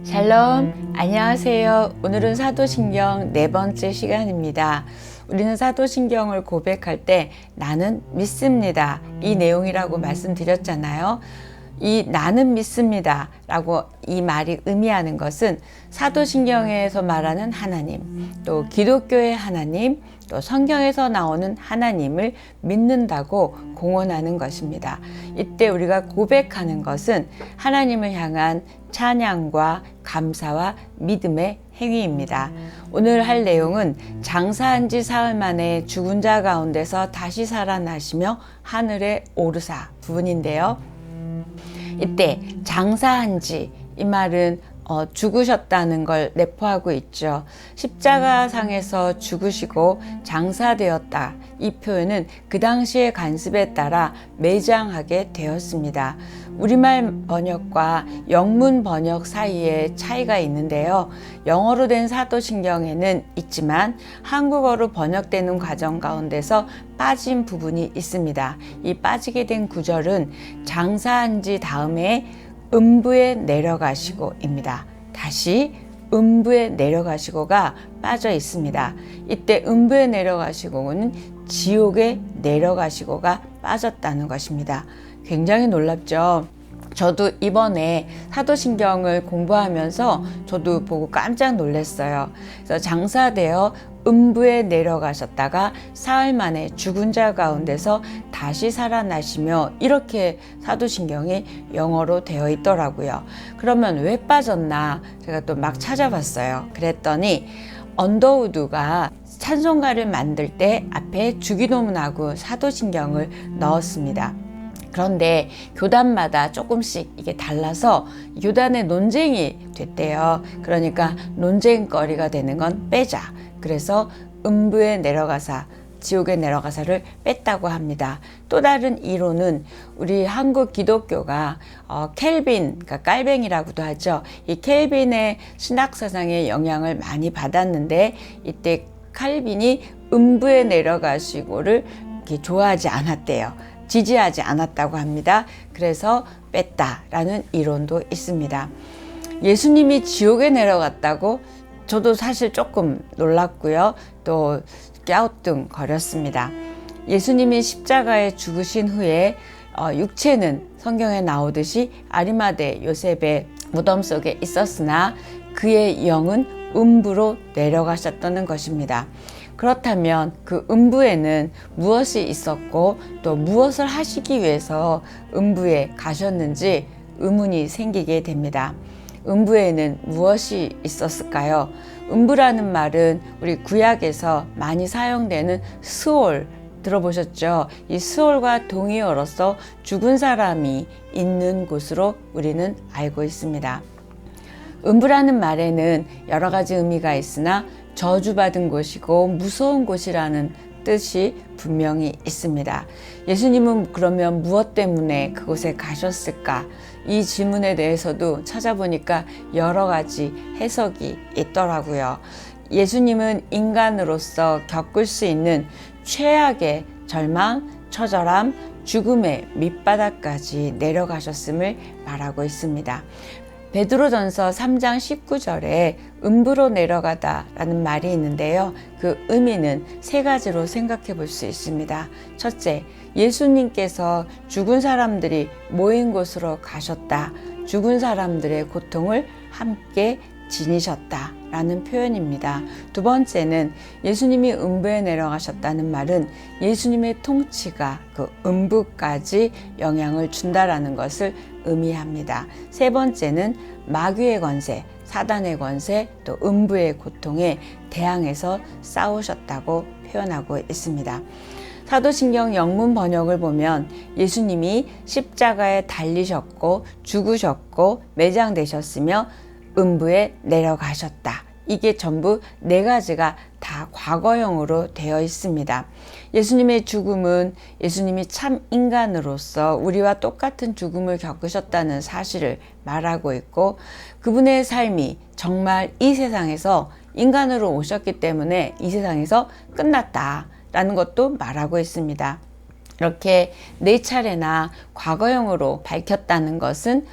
샬롬, 안녕하세요. 오늘은 사도신경 네 번째 시간입니다. 우리는 사도신경을 고백할 때 나는 믿습니다. 이 내용이라고 말씀드렸잖아요. 이 나는 믿습니다 라고 이 말이 의미하는 것은 사도신경에서 말하는 하나님, 또 기독교의 하나님, 또 성경에서 나오는 하나님을 믿는다고 공언하는 것입니다. 이때 우리가 고백하는 것은 하나님을 향한 찬양과 감사와 믿음의 행위입니다. 오늘 할 내용은 장사한 지 사흘 만에 죽은 자 가운데서 다시 살아나시며 하늘에 오르사 부분인데요. 이때 장사한 지 이 말은 죽으셨다는 걸 내포하고 있죠. 십자가상에서 죽으시고 장사되었다. 이 표현은 그 당시의 관습에 따라 매장하게 되었습니다. 우리말 번역과 영문 번역 사이에 차이가 있는데요. 영어로 된 사도신경에는 있지만 한국어로 번역되는 과정 가운데서 빠진 부분이 있습니다. 이 빠지게 된 구절은 장사한 지 다음에 음부에 내려가시고입니다. 다시 음부에 내려가시고가 빠져 있습니다. 이때 음부에 내려가시고는 지옥에 내려가시고가 빠졌다는 것입니다. 굉장히 놀랍죠? 저도 이번에 사도신경을 공부하면서 저도 보고 깜짝 놀랐어요. 그래서 장사되어 음부에 내려가셨다가 사흘 만에 죽은 자 가운데서 다시 살아나시며 이렇게 사도신경이 영어로 되어 있더라고요. 그러면 왜 빠졌나 제가 또 막 찾아봤어요. 그랬더니 언더우드가 찬송가를 만들 때 앞에 주기도문하고 사도신경을 넣었습니다. 그런데 교단마다 조금씩 이게 달라서 교단의 논쟁이 됐대요. 그러니까 논쟁거리가 되는 건 빼자. 그래서 음부에 내려가사, 지옥에 내려가사를 뺐다고 합니다. 또 다른 이론은 우리 한국 기독교가 켈빈, 그러니까 깔뱅이라고도 하죠. 이 켈빈의 신학사상의 영향을 많이 받았는데 이때 칼빈이 음부에 내려가시고를 이렇게 좋아하지 않았대요. 지지하지 않았다고 합니다. 그래서 뺐다라는 이론도 있습니다. 예수님이 지옥에 내려갔다고 저도 사실 조금 놀랐고요. 또 갸우뚱거렸습니다. 예수님이 십자가에 죽으신 후에 육체는 성경에 나오듯이 아리마대 요셉의 무덤 속에 있었으나 그의 영은 음부로 내려가셨다는 것입니다. 그렇다면 그 음부에는 무엇이 있었고 또 무엇을 하시기 위해서 음부에 가셨는지 의문이 생기게 됩니다. 음부에는 무엇이 있었을까요? 음부라는 말은 우리 구약에서 많이 사용되는 스올 들어보셨죠? 이 스올과 동의어로서 죽은 사람이 있는 곳으로 우리는 알고 있습니다. 음부라는 말에는 여러 가지 의미가 있으나 저주받은 곳이고 무서운 곳이라는 뜻이 분명히 있습니다. 예수님은 그러면 무엇 때문에 그곳에 가셨을까? 이 질문에 대해서도 찾아보니까 여러 가지 해석이 있더라고요. 예수님은 인간으로서 겪을 수 있는 최악의 절망, 처절함, 죽음의 밑바닥까지 내려가셨음을 말하고 있습니다. 베드로전서 3장 19절에 음부로 내려가다 라는 말이 있는데요. 그 의미는 세 가지로 생각해 볼 수 있습니다. 첫째, 예수님께서 죽은 사람들이 모인 곳으로 가셨다. 죽은 사람들의 고통을 함께 지니셨다 라는 표현입니다. 두 번째는 예수님이 음부에 내려가셨다는 말은 예수님의 통치가 그 음부까지 영향을 준다라는 것을 의미합니다. 세 번째는 마귀의 권세, 사단의 권세, 또 음부의 고통에 대항해서 싸우셨다고 표현하고 있습니다. 사도신경 영문 번역을 보면 예수님이 십자가에 달리셨고 죽으셨고 매장되셨으며 음부에 내려가셨다. 이게 전부 네 가지가 다 과거형으로 되어 있습니다. 예수님의 죽음은 예수님이 참 인간으로서 우리와 똑같은 죽음을 겪으셨다는 사실을 말하고 있고 그분의 삶이 정말 이 세상에서 인간으로 오셨기 때문에 이 세상에서 끝났다라는 것도 말하고 있습니다. 이렇게 네 차례나 과거형으로 밝혔다는 것은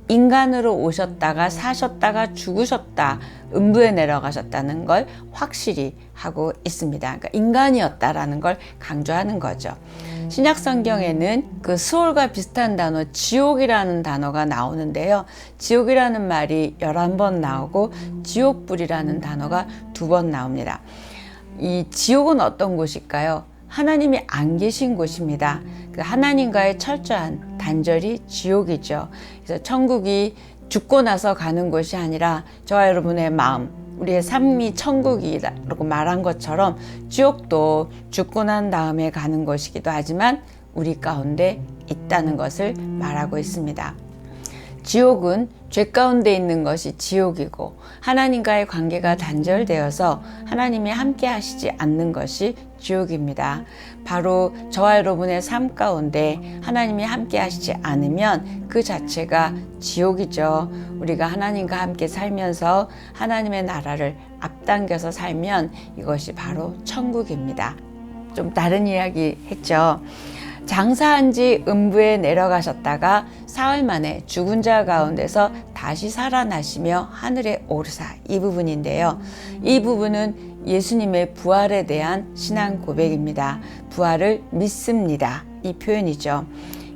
인간으로 오셨다가 사셨다가 죽으셨다, 음부에 내려가셨다는 걸 확실히 하고 있습니다. 그러니까 인간이었다라는 걸 강조하는 거죠. 신약 성경에는 그 수월과 비슷한 단어 지옥이라는 단어가 나오는데요. 지옥이라는 말이 11번 나오고 지옥불이라는 단어가 2번 나옵니다. 이 지옥은 어떤 곳일까요? 하나님이 안 계신 곳입니다. 그 하나님과의 철저한 단절이 지옥이죠. 그래서 천국이 죽고 나서 가는 곳이 아니라 저와 여러분의 마음, 우리의 삶이 천국이라고 말한 것처럼 지옥도 죽고 난 다음에 가는 곳이기도 하지만 우리 가운데 있다는 것을 말하고 있습니다. 지옥은 죄 가운데 있는 것이 지옥이고 하나님과의 관계가 단절되어서 하나님이 함께 하시지 않는 것이 지옥입니다. 바로 저와 여러분의 삶 가운데 하나님이 함께 하시지 않으면 그 자체가 지옥이죠. 우리가 하나님과 함께 살면서 하나님의 나라를 앞당겨서 살면 이것이 바로 천국입니다. 좀 다른 이야기 했죠. 장사한 지 음부에 내려가셨다가 사흘 만에 죽은 자 가운데서 다시 살아나시며 하늘에 오르사, 이 부분인데요. 이 부분은 예수님의 부활에 대한 신앙 고백입니다. 부활을 믿습니다, 이 표현이죠.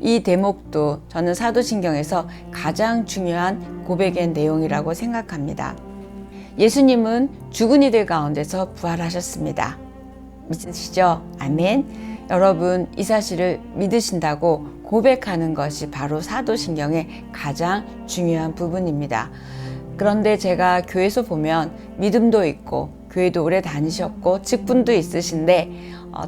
이 대목도 저는 사도신경에서 가장 중요한 고백의 내용이라고 생각합니다. 예수님은 죽은 이들 가운데서 부활하셨습니다. 믿으시죠? 아멘. 여러분, 이 사실을 믿으신다고 고백하는 것이 바로 사도신경의 가장 중요한 부분입니다. 그런데 제가 교회에서 보면 믿음도 있고 교회도 오래 다니셨고 직분도 있으신데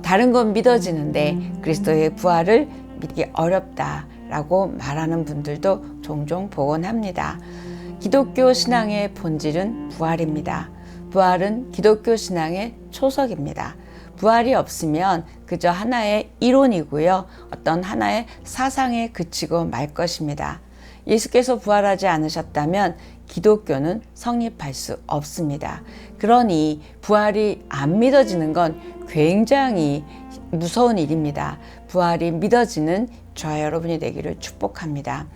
다른 건 믿어지는데 그리스도의 부활을 믿기 어렵다라고 말하는 분들도 종종 보곤 합니다. 기독교 신앙의 본질은 부활입니다. 부활은 기독교 신앙의 초석입니다. 부활이 없으면 그저 하나의 이론이고요. 어떤 하나의 사상에 그치고 말 것입니다. 예수께서 부활하지 않으셨다면 기독교는 성립할 수 없습니다. 그러니 부활이 안 믿어지는 건 굉장히 무서운 일입니다. 부활이 믿어지는 저와 여러분이 되기를 축복합니다.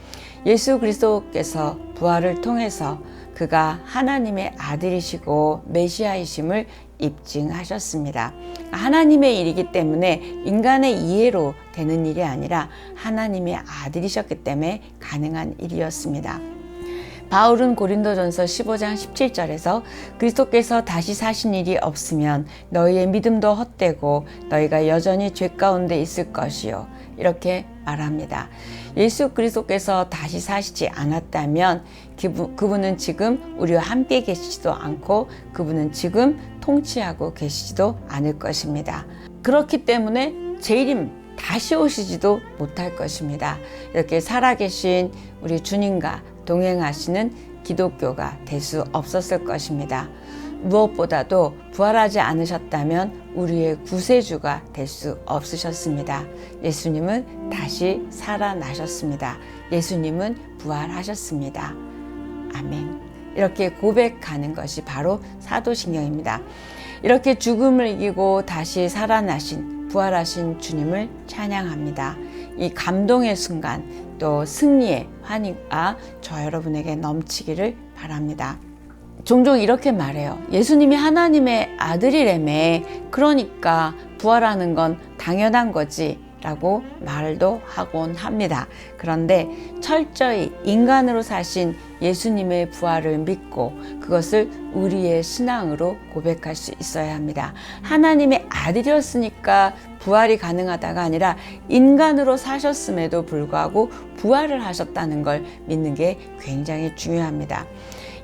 예수 그리스도께서 부활을 통해서 그가 하나님의 아들이시고 메시아이심을 입증하셨습니다. 하나님의 일이기 때문에 인간의 이해로 되는 일이 아니라 하나님의 아들이셨기 때문에 가능한 일이었습니다. 바울은 고린도전서 15장 17절에서 그리스도께서 다시 사신 일이 없으면 너희의 믿음도 헛되고 너희가 여전히 죄 가운데 있을 것이요, 이렇게 말합니다. 예수 그리스도께서 다시 사시지 않았다면 그분은 지금 우리와 함께 계시지도 않고 그분은 지금 통치하고 계시지도 않을 것입니다. 그렇기 때문에 재림 다시 오시지도 못할 것입니다. 이렇게 살아계신 우리 주님과 동행하시는 기독교가 될 수 없었을 것입니다. 무엇보다도 부활하지 않으셨다면 우리의 구세주가 될 수 없으셨습니다. 예수님은 다시 살아나셨습니다. 예수님은 부활하셨습니다. 아멘. 이렇게 고백하는 것이 바로 사도신경입니다. 이렇게 죽음을 이기고 다시 살아나신 부활하신 주님을 찬양합니다. 이 감동의 순간, 또 승리의 환희가 저 여러분에게 넘치기를 바랍니다. 종종 이렇게 말해요. 예수님이 하나님의 아들이라며, 그러니까 부활하는 건 당연한 거지 라고 말도 하곤 합니다. 그런데 철저히 인간으로 사신 예수님의 부활을 믿고 그것을 우리의 신앙으로 고백할 수 있어야 합니다. 하나님의 아들이었으니까 부활이 가능하다가 아니라 인간으로 사셨음에도 불구하고 부활을 하셨다는 걸 믿는 게 굉장히 중요합니다.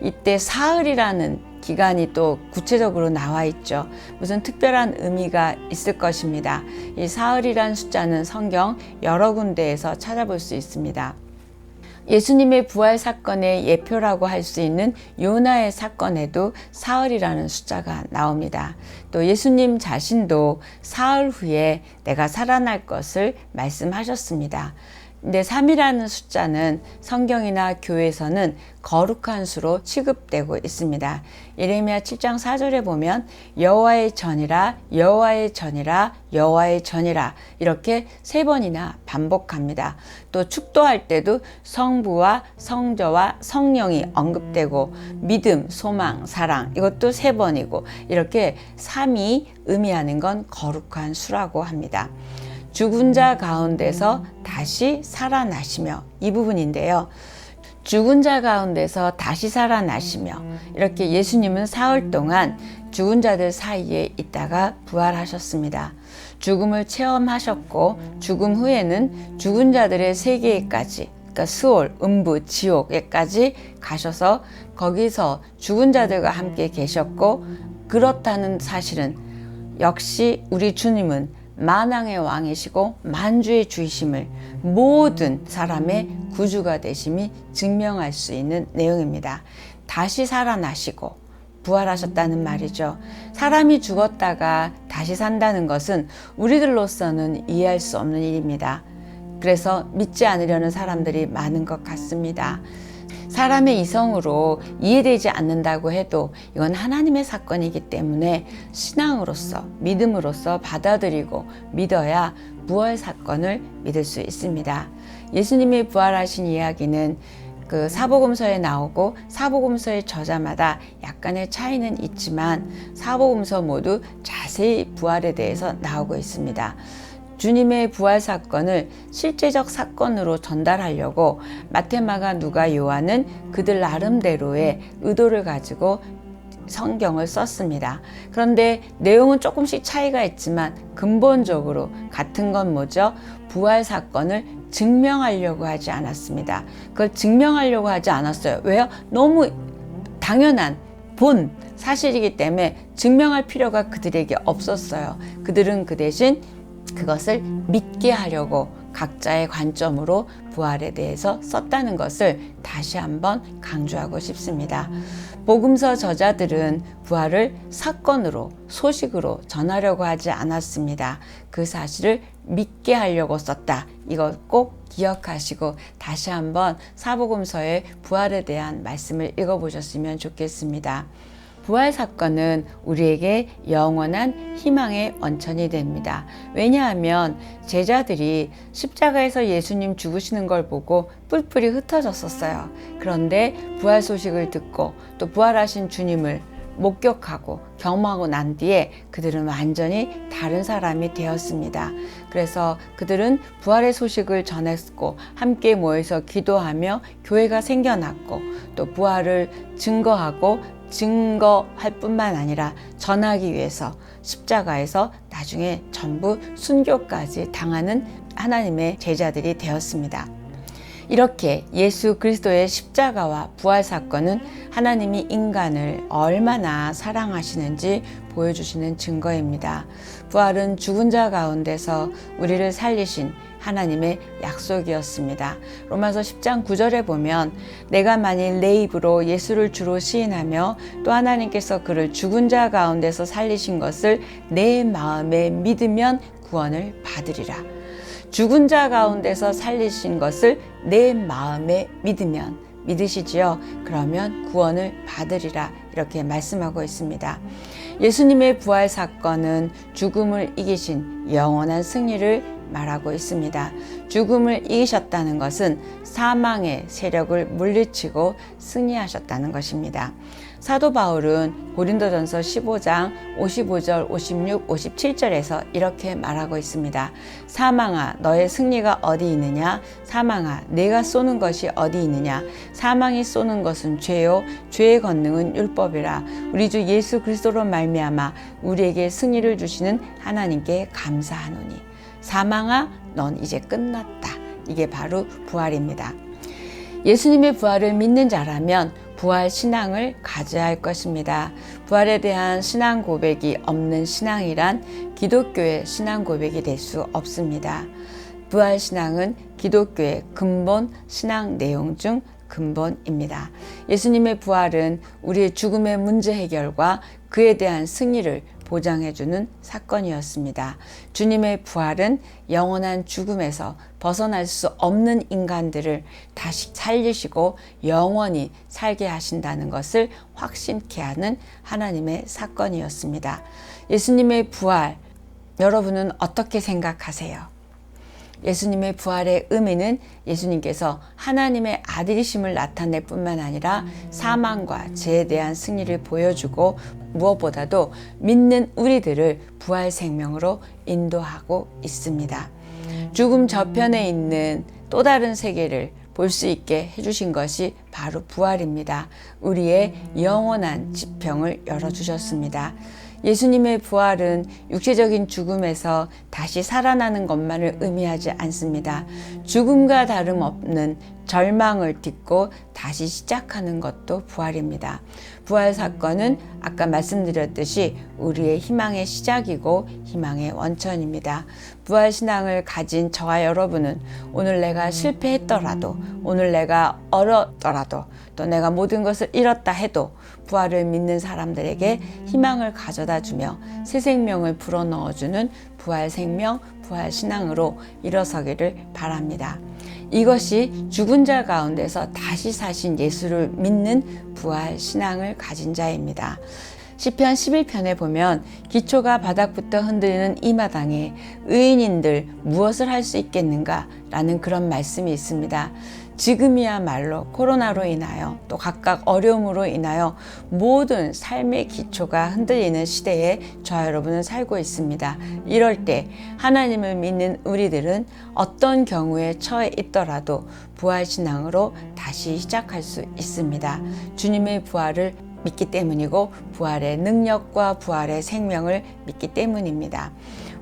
이때 사흘이라는 기간이 또 구체적으로 나와 있죠. 무슨 특별한 의미가 있을 것입니다. 이 사흘이란 숫자는 성경 여러 군데에서 찾아볼 수 있습니다. 예수님의 부활 사건의 예표라고 할 수 있는 요나의 사건에도 사흘이라는 숫자가 나옵니다. 또 예수님 자신도 사흘 후에 내가 살아날 것을 말씀하셨습니다. 근데 3이라는 숫자는 성경이나 교회에서는 거룩한 수로 취급되고 있습니다. 예레미야 7장 4절에 보면 여호와의 전이라 여호와의 전이라 여호와의 전이라 이렇게 3번이나 반복합니다. 또 축도할 때도 성부와 성자와 성령이 언급되고 믿음, 소망, 사랑 이것도 3번이고 이렇게 3이 의미하는 건 거룩한 수라고 합니다. 죽은 자 가운데서 다시 살아나시며 이 부분인데요. 죽은 자 가운데서 다시 살아나시며 이렇게 예수님은 사흘 동안 죽은 자들 사이에 있다가 부활하셨습니다. 죽음을 체험하셨고 죽음 후에는 죽은 자들의 세계에까지 그러니까 스올, 음부, 지옥에까지 가셔서 거기서 죽은 자들과 함께 계셨고 그렇다는 사실은 역시 우리 주님은 만왕의 왕이시고 만주의 주이심을 모든 사람의 구주가 되심이 증명할 수 있는 내용입니다. 다시 살아나시고 부활하셨다는 말이죠. 사람이 죽었다가 다시 산다는 것은 우리들로서는 이해할 수 없는 일입니다. 그래서 믿지 않으려는 사람들이 많은 것 같습니다. 사람의 이성으로 이해되지 않는다고 해도 이건 하나님의 사건이기 때문에 신앙으로서 믿음으로서 받아들이고 믿어야 부활 사건을 믿을 수 있습니다. 예수님이 부활하신 이야기는 그 사복음서에 나오고 사복음서의 저자마다 약간의 차이는 있지만 사복음서 모두 자세히 부활에 대해서 나오고 있습니다. 주님의 부활 사건을 실제적 사건으로 전달하려고 마태, 마가, 누가, 요한은 그들 나름대로의 의도를 가지고 성경을 썼습니다. 그런데 내용은 조금씩 차이가 있지만 근본적으로 같은 건 뭐죠? 부활 사건을 증명하려고 하지 않았습니다. 그걸 증명하려고 하지 않았어요. 왜요? 너무 당연한 본 사실이기 때문에 증명할 필요가 그들에게 없었어요. 그들은 그 대신 그것을 믿게 하려고 각자의 관점으로 부활에 대해서 썼다는 것을 다시 한번 강조하고 싶습니다. 복음서 저자들은 부활을 사건으로 소식으로 전하려고 하지 않았습니다. 그 사실을 믿게 하려고 썼다. 이것 꼭 기억하시고 다시 한번 사복음서의 부활에 대한 말씀을 읽어보셨으면 좋겠습니다. 부활 사건은 우리에게 영원한 희망의 원천이 됩니다. 왜냐하면 제자들이 십자가에서 예수님 죽으시는 걸 보고 뿔뿔이 흩어졌었어요. 그런데 부활 소식을 듣고 또 부활하신 주님을 목격하고 경험하고 난 뒤에 그들은 완전히 다른 사람이 되었습니다. 그래서 그들은 부활의 소식을 전했고 함께 모여서 기도하며 교회가 생겨났고 또 부활을 증거할 뿐만 아니라 전하기 위해서 십자가에서 나중에 전부 순교까지 당하는 하나님의 제자들이 되었습니다. 이렇게 예수 그리스도의 십자가와 부활 사건은 하나님이 인간을 얼마나 사랑하시는지 보여주시는 증거입니다. 부활은 죽은 자 가운데서 우리를 살리신 하나님의 약속이었습니다. 로마서 10장 9절에 보면 내가 만일 내 입으로 예수를 주로 시인하며 또 하나님께서 그를 죽은 자 가운데서 살리신 것을 내 마음에 믿으면 구원을 받으리라. 죽은 자 가운데서 살리신 것을 내 마음에 믿으면 믿으시지요? 그러면 구원을 받으리라 이렇게 말씀하고 있습니다. 예수님의 부활 사건은 죽음을 이기신 영원한 승리를 말하고 있습니다. 죽음을 이기셨다는 것은 사망의 세력을 물리치고 승리하셨다는 것입니다. 사도 바울은 고린도전서 15장 55절, 56, 57절에서 이렇게 말하고 있습니다. 사망아 너의 승리가 어디 있느냐? 사망아 내가 쏘는 것이 어디 있느냐? 사망이 쏘는 것은 죄요 죄의 권능은 율법이라. 우리 주 예수 그리스도로 말미암아 우리에게 승리를 주시는 하나님께 감사하노니 사망아 넌 이제 끝났다. 이게 바로 부활입니다. 예수님의 부활을 믿는 자라면 부활 신앙을 가져야 할 것입니다. 부활에 대한 신앙 고백이 없는 신앙이란 기독교의 신앙 고백이 될 수 없습니다. 부활 신앙은 기독교의 근본 신앙 내용 중 근본입니다. 예수님의 부활은 우리의 죽음의 문제 해결과 그에 대한 승리를 보장해주는 사건이었습니다. 주님의 부활은 영원한 죽음에서 벗어날 수 없는 인간들을 다시 살리시고 영원히 살게 하신다는 것을 확신케 하는 하나님의 사건이었습니다. 예수님의 부활, 여러분은 어떻게 생각하세요? 예수님의 부활의 의미는 예수님께서 하나님의 아들이심을 나타낼 뿐만 아니라 사망과 죄에 대한 승리를 보여주고 무엇보다도 믿는 우리들을 부활 생명으로 인도하고 있습니다. 죽음 저편에 있는 또 다른 세계를 볼 수 있게 해주신 것이 바로 부활입니다. 우리의 영원한 지평을 열어주셨습니다. 예수님의 부활은 육체적인 죽음에서 다시 살아나는 것만을 의미하지 않습니다. 죽음과 다름없는 절망을 딛고 다시 시작하는 것도 부활입니다. 부활 사건은 아까 말씀드렸듯이 우리의 희망의 시작이고 희망의 원천입니다. 부활 신앙을 가진 저와 여러분은 오늘 내가 실패했더라도, 오늘 내가 어렵더라도, 또 내가 모든 것을 잃었다 해도 부활을 믿는 사람들에게 희망을 가져다 주며 새 생명을 불어넣어주는 부활 생명, 부활 신앙으로 일어서기를 바랍니다. 이것이 죽은 자 가운데서 다시 사신 예수를 믿는 부활 신앙을 가진 자입니다. 시편 11편에 보면 기초가 바닥부터 흔들리는 이 마당에 의인인들 무엇을 할 수 있겠는가 라는 그런 말씀이 있습니다. 지금이야말로 코로나로 인하여 또 각각 어려움으로 인하여 모든 삶의 기초가 흔들리는 시대에 저와 여러분은 살고 있습니다. 이럴 때 하나님을 믿는 우리들은 어떤 경우에 처해 있더라도 부활신앙으로 다시 시작할 수 있습니다. 주님의 부활을 믿기 때문이고 부활의 능력과 부활의 생명을 믿기 때문입니다.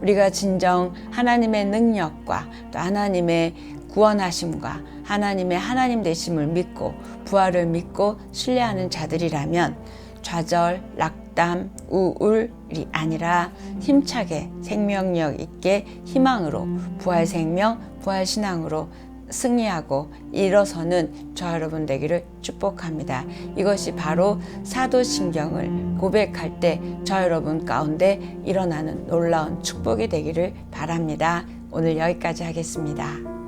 우리가 진정 하나님의 능력과 또 하나님의 구원하심과 하나님의 하나님 되심을 믿고 부활을 믿고 신뢰하는 자들이라면 좌절, 낙담, 우울이 아니라 힘차게 생명력 있게 희망으로 부활 생명, 부활 신앙으로 승리하고 일어서는 저와 여러분 되기를 축복합니다. 이것이 바로 사도신경을 고백할 때 저와 여러분 가운데 일어나는 놀라운 축복이 되기를 바랍니다. 오늘 여기까지 하겠습니다.